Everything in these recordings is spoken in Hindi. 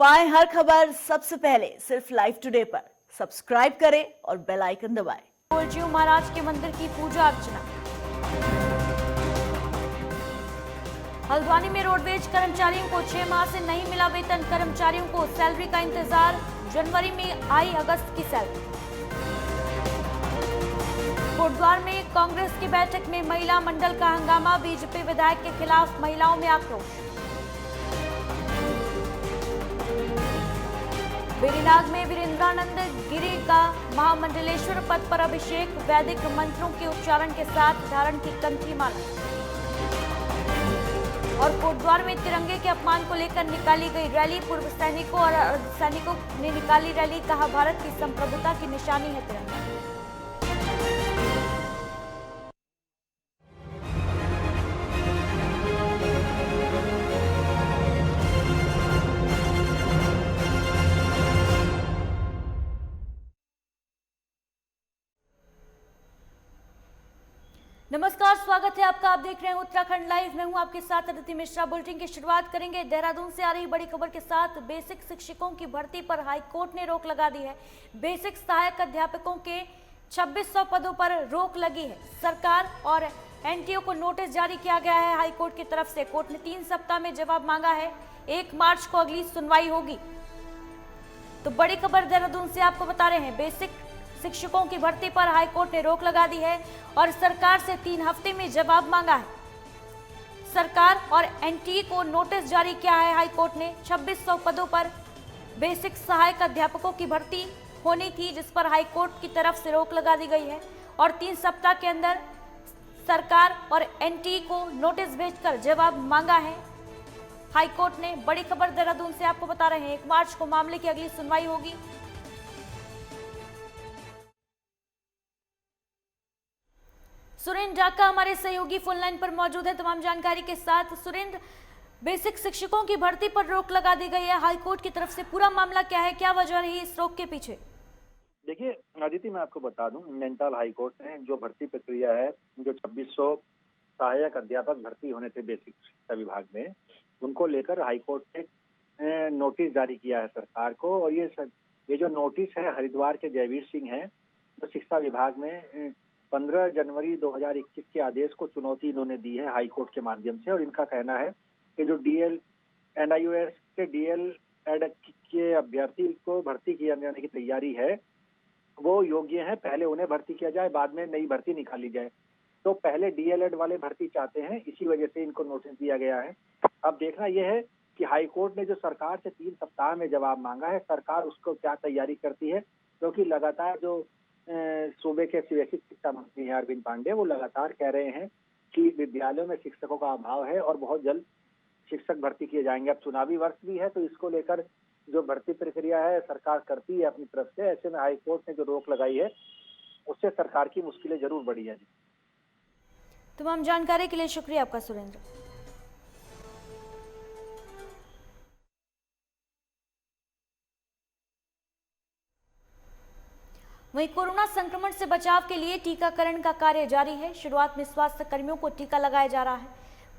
पाएं हर खबर सबसे पहले सिर्फ लाइव टुडे पर। सब्सक्राइब करें और बेल आइकन दबाएं। बोलजीऊ महाराज के मंदिर की पूजा अर्चना। हल्द्वानी में रोडवेज कर्मचारियों को 6 माह से नहीं मिला वेतन। कर्मचारियों को सैलरी का इंतजार, जनवरी में आई अगस्त की सैलरी। कोटद्वार में कांग्रेस की बैठक में महिला मंडल का हंगामा, बीजेपी विधायक के खिलाफ महिलाओं में आक्रोश। वेरीनाग में वीरेंद्रानंद गिरी का महामंडलेश्वर पद पर अभिषेक, वैदिक मंत्रों के उच्चारण के साथ धारण की कंठी माला। और कोटद्वार में तिरंगे के अपमान को लेकर निकाली गई रैली, पूर्व सैनिकों और अर्धसैनिकों ने निकाली रैली, कहा भारत की संप्रभुता की निशानी है तिरंगा। नमस्कार, स्वागत है आपका। आप देख रहे हैं उत्तराखंड लाइव। मैं हूं आपके साथ अदिति मिश्रा। बुलेटिन की शुरुआत करेंगे देहरादून से आ रही बड़ी खबर के साथ। बेसिक शिक्षकों की भर्ती पर हाईकोर्ट ने रोक लगा दी है। बेसिक सहायक अध्यापकों के 2600 पदों पर रोक लगी है। सरकार और एनटीओ को नोटिस जारी किया गया है हाईकोर्ट की तरफ से। कोर्ट ने 3 सप्ताह में जवाब मांगा है। 1 मार्च को अगली सुनवाई होगी। तो बड़ी खबर देहरादून से आपको बता रहे हैं, बेसिक शिक्षकों की भर्ती पर हाईकोर्ट ने रोक लगा दी है और सरकार से 3 हफ्ते में जवाब मांगा है। सरकार और एनटीए को नोटिस जारी किया है हाईकोर्ट ने। 2600 पदों पर बेसिक सहायक अध्यापकों की भर्ती होनी थी, जिस पर हाईकोर्ट की तरफ से रोक लगा दी गई है और 3 सप्ताह के अंदर सरकार और एनटीए को नोटिस भेजकर जवाब मांगा है हाईकोर्ट ने। बड़ी खबर देहरादून से आपको बता रहे हैं, 1 मार्च को मामले की अगली सुनवाई होगी। सुरेंद्र डाका हमारे सहयोगी फोन लाइन पर मौजूद है तमाम जानकारी के साथ। सुरेंद्र, बेसिक शिक्षकों की भर्ती पर रोक लगा दी गई है हाईकोर्ट की तरफ से, पूरा मामला क्या है, क्या वजह रही इस रोक के पीछे? देखिए आदित्य, मैं आपको बता दूं, नैनीताल हाईकोर्ट ने जो भर्ती प्रक्रिया है, जो 2600 सहायक अध्यापक भर्ती होने थे बेसिक शिक्षा विभाग में, उनको लेकर हाईकोर्ट ने नोटिस जारी किया है सरकार को। और ये जो नोटिस है हरिद्वार के जयवीर सिंह हैं, जो शिक्षा विभाग में 15 जनवरी 2021 के आदेश को चुनौती इन्होंने दी है हाईकोर्ट के माध्यम से। और इनका कहना है कि जो एनआईओएस के डीएल एड के अभ्यर्थी को भर्ती किया जाने की तैयारी है, वो योग्य हैं, पहले उन्हें भर्ती किया जाए, बाद में नई भर्ती निकाली जाए। तो पहले डीएलएड वाले भर्ती चाहते हैं, इसी वजह से इनको नोटिस दिया गया है। अब देखना यह है कि हाईकोर्ट ने जो सरकार से 3 सप्ताह में जवाब मांगा है, सरकार उसको क्या तैयारी करती है, क्योंकि लगातार जो सूबे के बेसिक शिक्षा मंत्री हैं अरविंद पांडे, वो लगातार कह रहे हैं कि विद्यालयों में शिक्षकों का अभाव है और बहुत जल्द शिक्षक भर्ती किए जाएंगे। अब चुनावी वर्ष भी है, तो इसको लेकर जो भर्ती प्रक्रिया है सरकार करती है अपनी तरफ से। ऐसे में हाईकोर्ट ने जो रोक लगाई है, उससे सरकार की मुश्किलें जरूर बढ़ी है। तमाम जानकारी के लिए शुक्रिया आपका सुरेंद्र। वहीं कोरोना संक्रमण से बचाव के लिए टीकाकरण का कार्य जारी है। शुरुआत में स्वास्थ्य कर्मियों को टीका लगाया जा रहा है।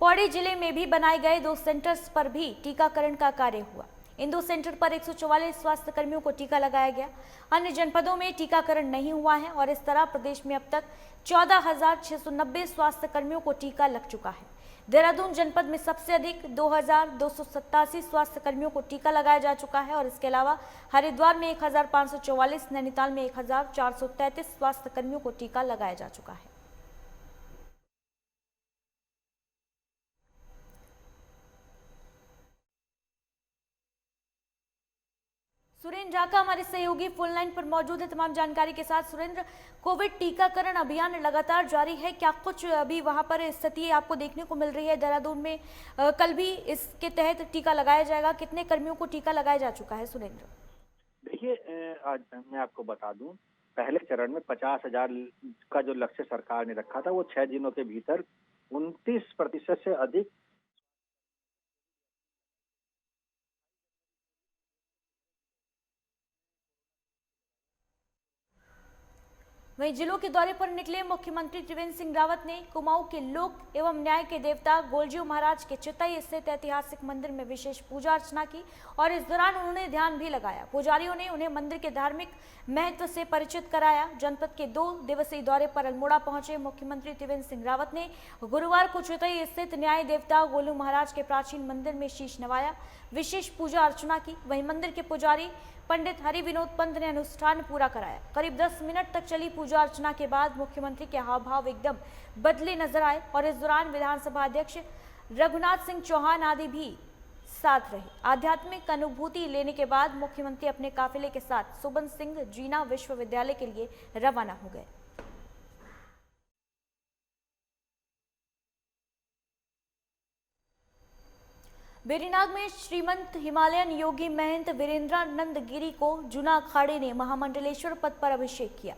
पौड़ी जिले में भी बनाए गए 2 सेंटर्स पर भी टीकाकरण का कार्य हुआ। इन 2 सेंटर पर 144 स्वास्थ्य कर्मियों को टीका लगाया गया। अन्य जनपदों में टीकाकरण नहीं हुआ है और इस तरह प्रदेश में अब तक 14,690 स्वास्थ्य कर्मियों को टीका लग चुका है। देहरादून जनपद में सबसे अधिक 2,287 स्वास्थ्य कर्मियों को टीका लगाया जा चुका है और इसके अलावा हरिद्वार में 1,544, नैनीताल में 1,433 स्वास्थ्य कर्मियों को टीका लगाया जा चुका है। सुरेंद्र डाका हमारे सहयोगी फोन लाइन पर मौजूद है तमाम जानकारी के साथ। सुरेंद्र, कोविड टीकाकरण अभियान लगातार जारी है, क्या कुछ अभी वहां पर स्थिति आपको देखने को मिल रही है देहरादून में? कल भी इसके तहत टीका लगाया जाएगा, कितने कर्मियों को टीका लगाया जा चुका है सुरेंद्र? देखिए आज मैं आपको बता दूं, पहले चरण में 50,000 का जो लक्ष्य सरकार ने रखा था, वो 6 दिनों के भीतर 29% से अधिक वहीं जिलों के दौरे पर निकले मुख्यमंत्री त्रिवेंद्र सिंह रावत ने कुमाऊं के लोक एवं न्याय के देवता गोलजीऊ महाराज के चितई स्थित ऐतिहासिक मंदिर में विशेष पूजा अर्चना की और इस दौरान उन्होंने ध्यान भी लगाया। पुजारियों ने उन्हें मंदिर के धार्मिक महत्व से परिचित कराया। जनपद के 2 दिवसीय दौरे पर अल्मोड़ा पहुंचे मुख्यमंत्री त्रिवेंद्र सिंह रावत ने गुरुवार को चितई स्थित न्याय देवता गोलू महाराज के प्राचीन मंदिर में शीश नवाया, विशेष पूजा अर्चना की। वहीं मंदिर के पुजारी पंडित हरि विनोद पंत ने अनुष्ठान पूरा कराया। करीब 10 मिनट तक चली पूजा अर्चना के बाद मुख्यमंत्री के हाव भाव एकदम बदले नजर आए और इस दौरान विधानसभा अध्यक्ष रघुनाथ सिंह चौहान आदि भी साथ रहे। आध्यात्मिक अनुभूति लेने के बाद मुख्यमंत्री अपने काफिले के साथ सुबन सिंह जीना विश्वविद्यालय के लिए रवाना हो गए। बेरीनाग में श्रीमंत हिमालयन योगी महंत वीरेंद्रानंद गिरी को जूना अखाड़े ने महामंडलेश्वर पद पर अभिषेक किया।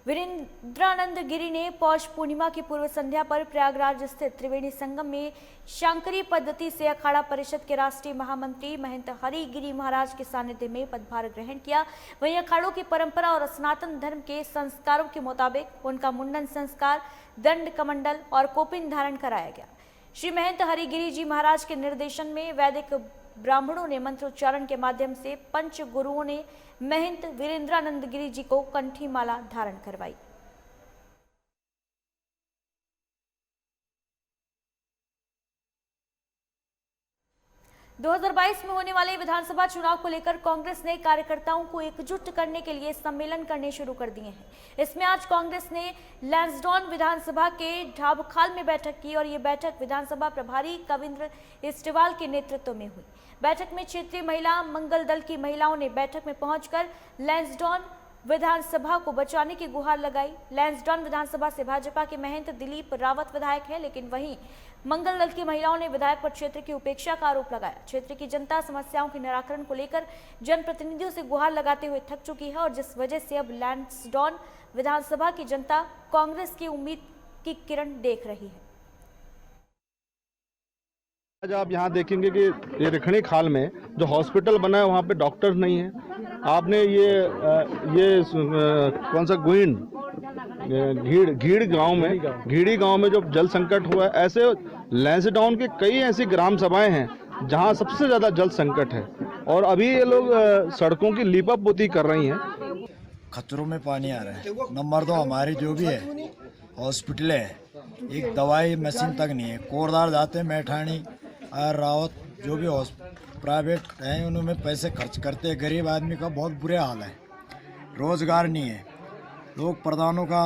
वीरेंद्रानंद गिरी ने पौष पूर्णिमा की पूर्व संध्या पर प्रयागराज स्थित त्रिवेणी संगम में शांकरी पद्धति से अखाड़ा परिषद के राष्ट्रीय महामंत्री महंत हरि गिरी महाराज के सानिध्य में पदभार ग्रहण किया। वहीं अखाड़ों की परंपरा और सनातन धर्म के संस्कारों के मुताबिक उनका मुंडन संस्कार, दंड कमंडल और कोपिन धारण कराया गया। श्री महंत हरिगिरी जी महाराज के निर्देशन में वैदिक ब्राह्मणों ने मंत्रोच्चारण के माध्यम से पंच गुरुओं ने महंत वीरेंद्रानंद गिरी जी को कंठी माला धारण करवाई। दो 2022 में होने वाले विधानसभा चुनाव को लेकर कांग्रेस ने कार्यकर्ताओं को एकजुट करने के लिए सम्मेलन करने शुरू कर दिए हैं। इसमें आज कांग्रेस ने लैंसडॉन विधानसभा के ढाबखाल में बैठक की और ये बैठक विधानसभा प्रभारी कविंद्र इस्टेवाल के नेतृत्व में हुई। बैठक में क्षेत्रीय महिला मंगल दल की महिलाओं ने बैठक में पहुंचकर लैंसडॉन विधानसभा को बचाने की गुहार लगाई। लैंसडॉन विधानसभा से भाजपा के महंत दिलीप रावत विधायक है, लेकिन वहीं मंगल दल की महिलाओं ने विधायक पर क्षेत्र की उपेक्षा का आरोप लगाया। क्षेत्र की जनता समस्याओं के निराकरण को लेकर जनप्रतिनिधियों से गुहार लगाते हुए थक चुकी है और जिस वजह से अब लैंसडॉन विधानसभा की जनता कांग्रेस की उम्मीद की किरण देख रही है। आज आप यहाँ देखेंगे कि ये रिखणी खाल में जो हॉस्पिटल बना है वहाँ पे डॉक्टर नहीं है। आपने ये कौन सा घीड़ी गांव में जो जल संकट हुआ है, ऐसे लैंसडाउन के कई ऐसी ग्राम सभाएं हैं जहां सबसे ज्यादा जल संकट है और अभी ये लोग सड़कों की लीपा पोती कर रही हैं। खतरों में पानी आ रहा है। नंबर 2 हमारे जो भी है हॉस्पिटल है, एक दवाई मशीन तक नहीं है। कोरदार जाते हैं, मैठानी और रावत जो भी प्राइवेट हैं उन्होंने पैसे खर्च करते हैं। गरीब आदमी का बहुत बुरे हाल है, रोजगार नहीं है। लोग प्रधानों का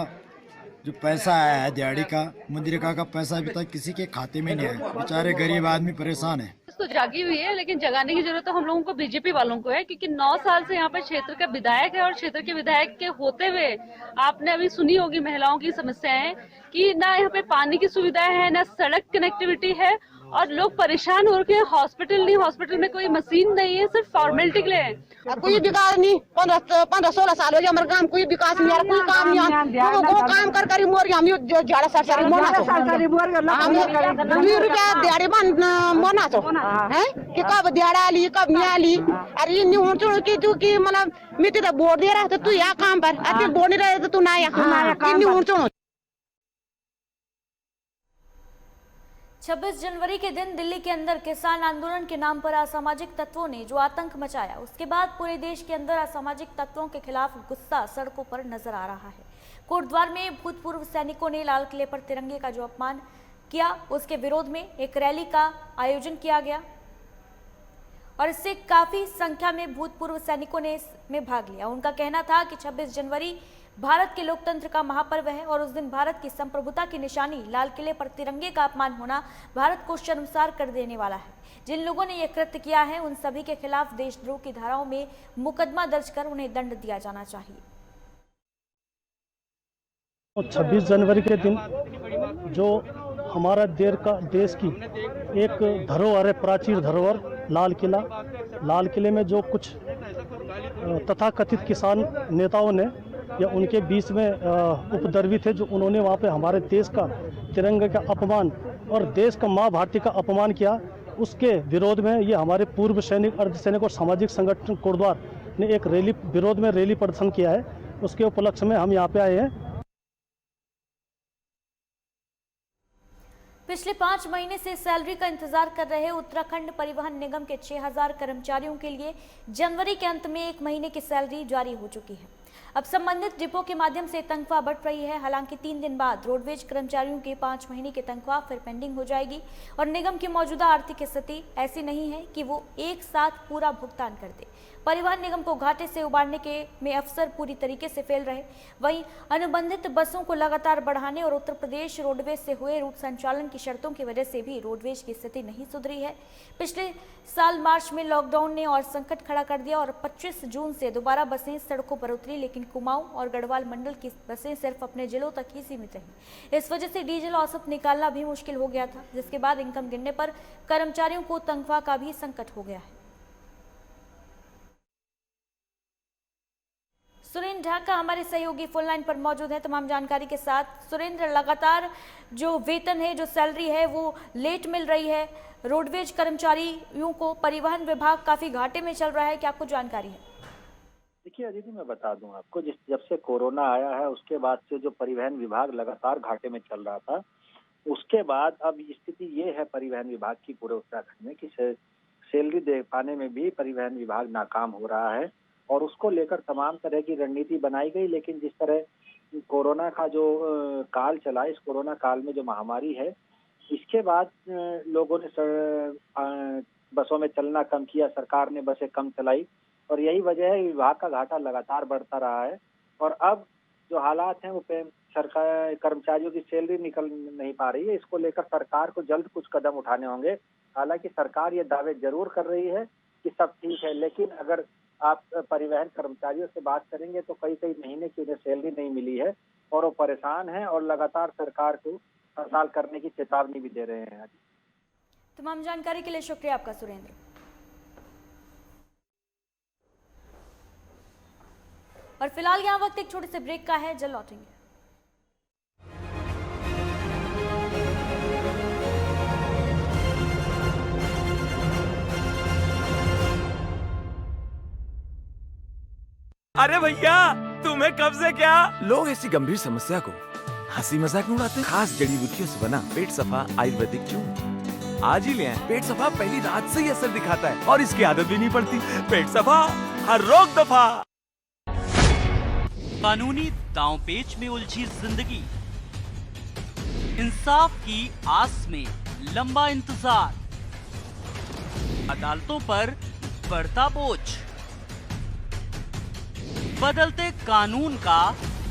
जो पैसा आया है दिहाड़ी का, मुद्रिका का पैसा अभी तक किसी के खाते में नहीं है। बेचारे गरीब आदमी परेशान है। तो जागी हुई है, लेकिन जगाने की जरूरत तो हम लोगों को बीजेपी वालों को है, क्योंकि 9 साल से यहाँ पर क्षेत्र का विधायक है और क्षेत्र के विधायक के होते हुए आपने अभी सुनी होगी महिलाओं की समस्याएं कि ना यहाँ पे पानी की सुविधा है, ना सड़क कनेक्टिविटी है और लोग परेशान हो रखे हैं। हॉस्पिटल नहीं, हॉस्पिटल में कोई मशीन नहीं है, सिर्फ फॉर्मेलिटी के लिए है। कोई विकास नहीं। 15-16 साल हो गया हमारे गांव, कोई विकास नहीं है, कोई काम नहीं है। वो काम कर कर मोर हम जो झाड़ा सरसरी मोना तो हम 20 रुपया दिहाड़ी मोना तो है कि कब दिहाड़ा ली कब नहीं आली। अरे ये नहीं हो कि तू की मतलब मिट्टी तो बोर्ड दे रहा है, तू यहाँ काम पर अरे बोर्ड नहीं रहे तो तू ना यहाँ 26 जनवरी के दिन दिल्ली के अंदर किसान आंदोलन के नाम पर असामाजिक तत्वों ने जो आतंक मचाया, उसके बाद पूरे देश के अंदर असामाजिक तत्वों के खिलाफ गुस्सा सड़कों पर नजर आ रहा है। कोटद्वार में भूतपूर्व सैनिकों ने लाल किले पर तिरंगे का जो अपमान किया, उसके विरोध में एक रैली का आयोजन किया गया और इससे काफी संख्या में भूतपूर्व सैनिकों ने इसमें भाग लिया। उनका कहना था कि 26 जनवरी भारत के लोकतंत्र का महापर्व है और उस दिन भारत की संप्रभुता की निशानी लाल किले पर तिरंगे का अपमान होना भारत को शर्मसार कर देने वाला है। जिन लोगों ने यह कृत्य किया है उन सभी के खिलाफ देशद्रोह की धाराओं में मुकदमा दर्ज कर उन्हें दंड दिया जाना चाहिए। 26 जनवरी के दिन जो हमारा देश की एक धरोहर है, प्राचीन धरोहर लाल किले में जो कुछ तथाकथित किसान नेताओं ने या उनके बीच में उपद्रवी थे, जो उन्होंने वहाँ पे हमारे देश का तिरंगे का अपमान और देश का माँ भारती का अपमान किया, उसके विरोध में ये हमारे पूर्व सैनिक, अर्धसैनिक और सामाजिक संगठन कोटद्वार ने एक विरोध में रैली प्रदर्शन किया है। उसके उपलक्ष्य में हम यहाँ पे आए हैं पिछले 5 महीने से सैलरी का इंतजार कर रहे उत्तराखंड परिवहन निगम के 6000 कर्मचारियों के लिए जनवरी के अंत में 1 महीने की सैलरी जारी हो चुकी है। अब संबंधित डिपो के माध्यम से तनख्वाह बढ़ रही है। हालांकि 3 दिन बाद रोडवेज कर्मचारियों के 5 महीने की तनख्वाह फिर पेंडिंग हो जाएगी और निगम की मौजूदा आर्थिक स्थिति ऐसी नहीं है कि वो एक साथ पूरा भुगतान कर दे। परिवहन निगम को घाटे से उबारने के में अफसर पूरी तरीके से फेल रहे। वहीं अनुबंधित बसों को लगातार बढ़ाने और उत्तर प्रदेश रोडवेज से हुए रूट संचालन की शर्तों की वजह से भी रोडवेज की स्थिति नहीं सुधरी है। पिछले साल मार्च में लॉकडाउन ने और संकट खड़ा कर दिया और 25 जून से दोबारा बसें सड़कों पर उतरी, लेकिन कुमाऊं और गढ़वाल मंडल की बसें सिर्फ अपने जिलों तक ही सीमित रहीं। इस वजह से डीजल औसत निकालना भी मुश्किल हो गया था, जिसके बाद इनकम गिनने पर कर्मचारियों को तनख्वाह का भी संकट हो गया है। सुरेंद्र ढाका हमारे सहयोगी फोन लाइन पर मौजूद है तमाम जानकारी के साथ। सुरेंद्र, लगातार जो वेतन है, जो सैलरी है, वो लेट मिल रही है रोडवेज कर्मचारियों को। परिवहन विभाग काफी घाटे में चल रहा है, क्या आपको जानकारी है? देखिए अदिति, मैं बता दूं आपको, जब से कोरोना आया है उसके बाद से जो परिवहन विभाग लगातार घाटे में चल रहा था, उसके बाद अब स्थिति ये है परिवहन विभाग की पूरे उत्तराखंड में कि सैलरी दे पाने में भी परिवहन विभाग नाकाम हो रहा है और उसको लेकर तमाम तरह की रणनीति बनाई गई। लेकिन जिस तरह कोरोना का जो काल चला, इस कोरोना काल में जो महामारी है, इसके बाद लोगों ने बसों में चलना कम किया, सरकार ने बसें कम चलाई और यही वजह है विभाग का घाटा लगातार बढ़ता रहा है। और अब जो हालात हैं वो सरकार कर्मचारियों की सैलरी निकल नहीं पा रही है, इसको लेकर सरकार को जल्द कुछ कदम उठाने होंगे। हालांकि सरकार ये दावे जरूर कर रही है कि सब ठीक है, लेकिन अगर आप परिवहन कर्मचारियों से बात करेंगे तो कई महीने की उन्हें सैलरी नहीं मिली है और वो परेशान हैं और लगातार सरकार को हड़ताल करने की चेतावनी भी दे रहे हैं। तमाम जानकारी के लिए शुक्रिया आपका सुरेंद्र। और फिलहाल यहाँ वक्त एक छोटे से ब्रेक का है, जल्द लौटेंगे। अरे भैया, तुम्हें कब से क्या? लोग ऐसी गंभीर समस्या को हंसी मजाक में उड़ाते। खास जड़ी बूटियों से बना पेट सफा आयुर्वेदिक चूर्ण आज ही ले आए। पेट सफा पहली रात से ही असर दिखाता है और इसकी आदत भी नहीं पड़ती। पेट सफा, हर रोग दफा। कानूनी दांवपेच में उलझी जिंदगी, इंसाफ की आस में लंबा इंतजार, अदालतों पर बढ़ता बोझ, बदलते कानून का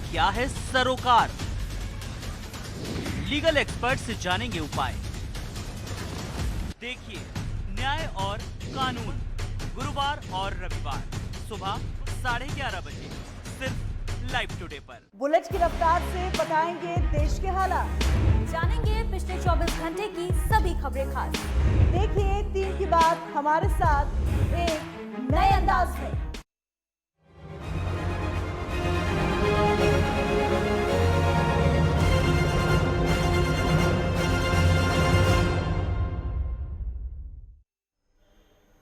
क्या है सरोकार? लीगल एक्सपर्ट से जानेंगे उपाय। देखिए न्याय और कानून, गुरुवार और रविवार सुबह 11:30 बजे सिर्फ लाइव टुडे पर। बुलेट की रफ्तार से बताएंगे देश के हालात, जानेंगे पिछले 24 घंटे की सभी खबरें खास। देखिए 3 की बात हमारे साथ एक नए अंदाज में।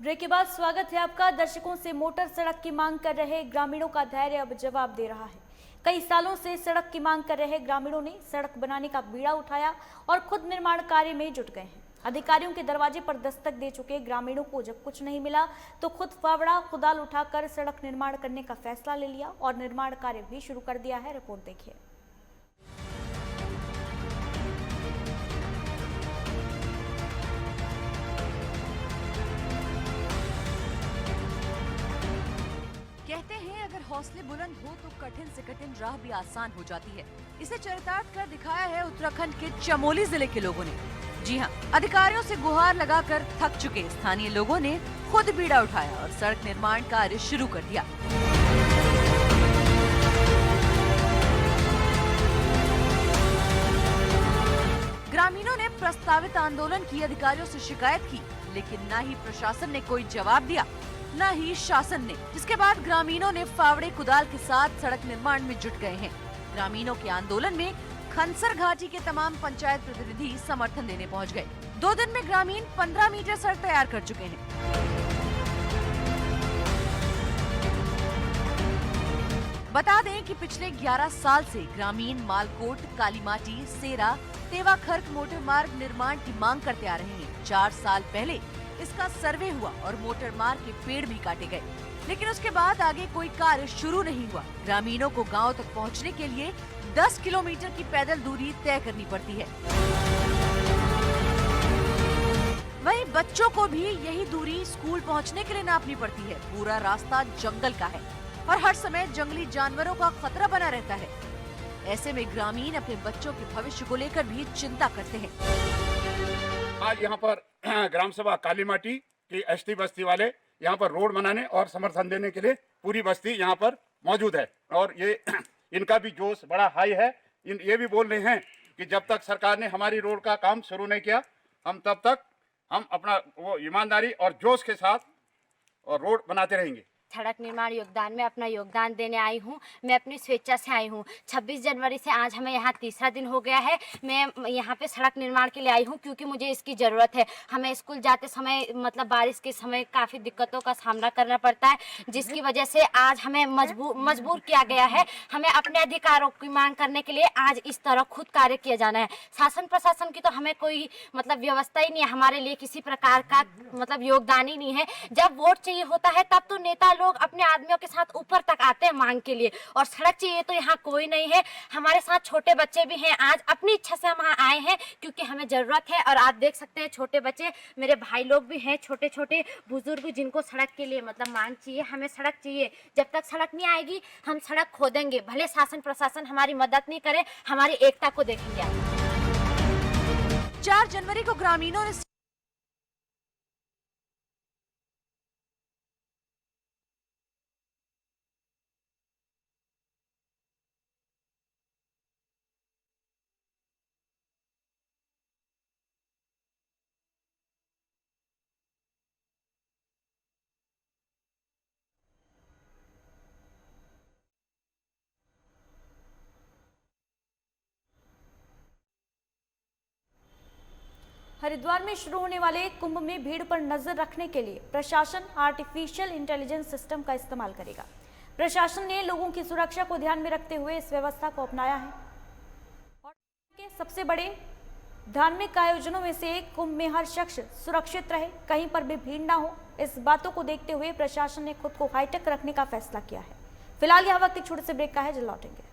ब्रेक के बाद स्वागत है आपका। दर्शकों से मोटर सड़क की मांग कर रहे ग्रामीणों का धैर्य अब जवाब दे रहा है। कई सालों से सड़क की मांग कर रहे ग्रामीणों ने सड़क बनाने का बीड़ा उठाया और खुद निर्माण कार्य में जुट गए हैं। अधिकारियों के दरवाजे पर दस्तक दे चुके ग्रामीणों को जब कुछ नहीं मिला तो खुद फावड़ा कुदाल उठाकर सड़क निर्माण करने का फैसला ले लिया और निर्माण कार्य भी शुरू कर दिया है। रिपोर्ट देखिए। कहते हैं अगर हौसले बुलंद हो तो कठिन से कठिन राह भी आसान हो जाती है। इसे चरितार्थ कर दिखाया है उत्तराखंड के चमोली जिले के लोगों ने। जी हां, अधिकारियों से गुहार लगाकर थक चुके स्थानीय लोगों ने खुद बीड़ा उठाया और सड़क निर्माण कार्य शुरू कर दिया। ग्रामीणों ने प्रस्तावित आंदोलन की अधिकारियों से शिकायत की, लेकिन न ही प्रशासन ने कोई जवाब दिया, न ही शासन ने। जिसके बाद ग्रामीणों ने फावड़े कुदाल के साथ सड़क निर्माण में जुट गए हैं। ग्रामीणों के आंदोलन में खनसर घाटी के तमाम पंचायत प्रतिनिधि समर्थन देने पहुंच गए। 2 दिन में ग्रामीण 15 मीटर सड़क तैयार कर चुके हैं। बता दें कि पिछले 11 साल से ग्रामीण मालकोट, कालीमाटी, सेरा, तेवा खर्क मोटर मार्ग निर्माण की मांग करते आ रहे हैं। 4 साल पहले इसका सर्वे हुआ और मोटर मार्ग के पेड़ भी काटे गए, लेकिन उसके बाद आगे कोई कार्य शुरू नहीं हुआ। ग्रामीणों को गांव तक पहुंचने के लिए 10 किलोमीटर की पैदल दूरी तय करनी पड़ती है। वहीं बच्चों को भी यही दूरी स्कूल पहुंचने के लिए नापनी पड़ती है। पूरा रास्ता जंगल का है और हर समय जंगली जानवरों का खतरा बना रहता है। ऐसे में ग्रामीण अपने बच्चों के भविष्य को लेकर भी चिंता करते हैं। आज यहाँ पर ग्राम सभा कालीमाटी की एसटी बस्ती वाले यहाँ पर रोड बनाने और समर्थन देने के लिए पूरी बस्ती यहाँ पर मौजूद है और ये इनका भी जोश बड़ा हाई है। ये भी बोल रहे हैं कि जब तक सरकार ने हमारी रोड का काम शुरू नहीं किया तब तक हम अपना वो ईमानदारी और जोश के साथ और रोड बनाते रहेंगे। सड़क निर्माण योगदान में अपना योगदान देने आई हूँ। मैं अपनी स्वेच्छा से आई हूँ। 26 जनवरी से आज हमें यहाँ तीसरा दिन हो गया है। मैं यहाँ पे सड़क निर्माण के लिए आई हूँ क्योंकि मुझे इसकी ज़रूरत है। हमें स्कूल जाते समय मतलब बारिश के समय काफ़ी दिक्कतों का सामना करना पड़ता है, जिसकी वजह से आज हमें मजबूर किया गया है। हमें अपने अधिकारों की मांग करने के लिए आज इस तरह खुद कार्य किया जाना है। शासन प्रशासन की तो हमें कोई मतलब व्यवस्था ही नहीं है, हमारे लिए किसी प्रकार का मतलब योगदान ही नहीं है। जब वोट चाहिए होता है तब तो नेता लोग अपने आदमियों के साथ ऊपर तक आते हैं मांग के लिए, और सड़क चाहिए तो यहाँ कोई नहीं है। हमारे साथ छोटे बच्चे भी हैं। आज अपनी इच्छा से हम यहाँ आए हैं क्योंकि हमें जरूरत है। और आप देख सकते हैं छोटे बच्चे, मेरे भाई लोग भी हैं, छोटे छोटे बुजुर्ग जिनको सड़क के लिए मतलब मांग चाहिए। हमें सड़क चाहिए। जब तक सड़क नहीं आएगी हम सड़क खोदेंगे। भले शासन प्रशासन हमारी मदद नहीं करे, हमारी एकता को देखेंगे। 4 जनवरी को ग्रामीणों ने हरिद्वार में शुरू होने वाले कुंभ में भीड़ पर नजर रखने के लिए प्रशासन आर्टिफिशियल इंटेलिजेंस सिस्टम का इस्तेमाल करेगा। प्रशासन ने लोगों की सुरक्षा को ध्यान में रखते हुए इस व्यवस्था को अपनाया है। और के सबसे बड़े धार्मिक आयोजनों में से एक कुंभ में हर शख्स सुरक्षित रहे, कहीं पर भी भीड़ ना हो, इस बातों को देखते हुए प्रशासन ने खुद को हाईटेक रखने का फैसला किया है। फिलहाल यह वक्त एक छोटे से ब्रेक का है, जल्द लौटेंगे।